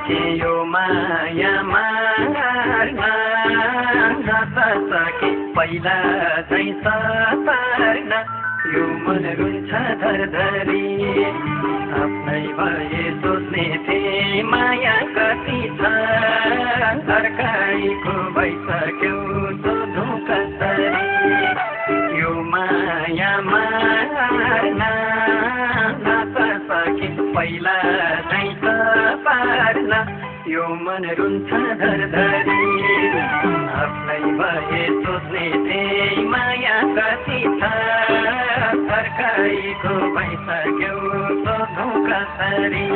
के यो माया मार्न नसके पहिला चाहिँ सतार्न यो मन रुन्छ धरधरी आफ्नै भए सोच्ने थिए माया कति छ अर्काइको भइसक्यो सोधौँ कसरी यो माया मार्न नसके पहिला चाहिँ सपार्न यो मन रुन्छ धरधरी आफ्नै भए सोच्ने थिए माया कति छ अर्काइको भइसक्यो सोधौँ कसरी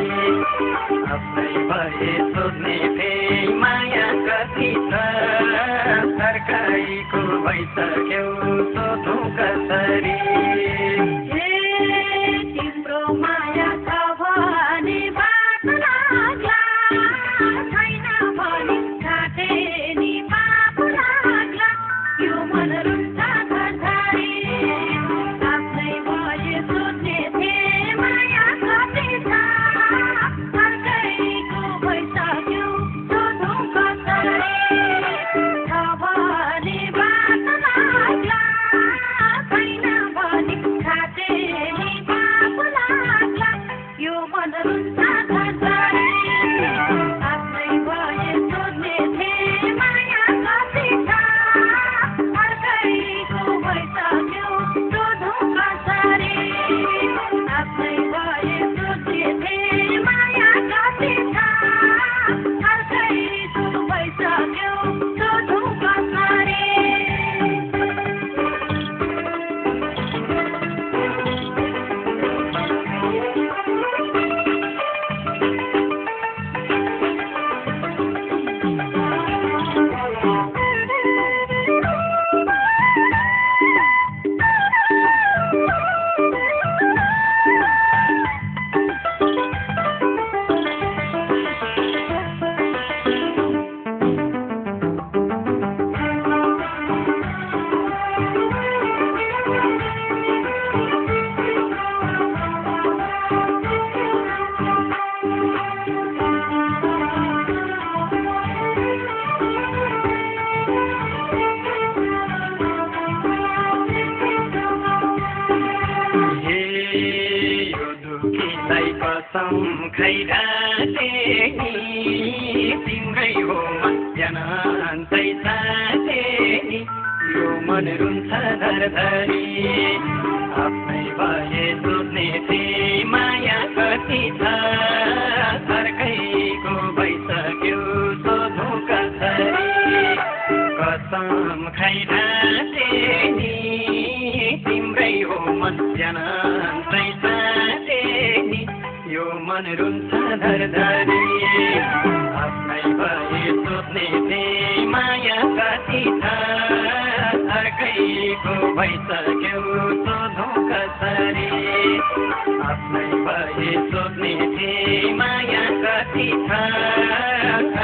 आफ्नै भए सोच्ने थिए माया कति छ अर्काइको भइसक्यो सोधौँ कसरी तिम्रो माया छ भने बात लाग्ला छैन भने काटे नि पाप लाग्ला यो मन रुन्छ धरधरी आफ्नै भए सोच्ने थिए माया कति छ अर्कैको भइसक्यो सोधौँ कसरी छ भने बात लाग्ला छैन भने काटे नि पाप लाग्ला यो मन रुन्छ धरधरी आफ्नै भए सोध्ने थिए माया कति छ अर्कैको भइसक्यो सोधौँ कसरी आफ्नै भए सोध्ने थिए माया कति छ अर्कैको भइसक्यो सोधौँ कसरी कसम खैराटे नि तिम्रै हो मध्यान्तै साथे नि यो मन रुन्छ धरधरी आफ्नै भए सोध्ने थिए माया कति छ अर्कैको भइसक्यो सोधौँ कसरी कसम खैराटे नि तिम्रै हो मध्यान्तै साथे नि यो मन रुन्छ धरधरी आफ्नै भए सोध्ने थिए माया कति छ अर्कैको भइसक्यो सोधौँ कसरी आफ्नै भए सोध्ने थिए माया कति छ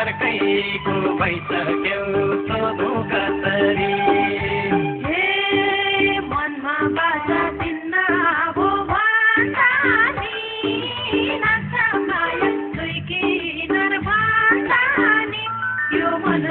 अर्कैको भइसक्यो सोधौँ कसरी मनमा बाजा दिन्न भो भन्दा नि नाच्छ माया दुई किनार भन्दा नि यो मन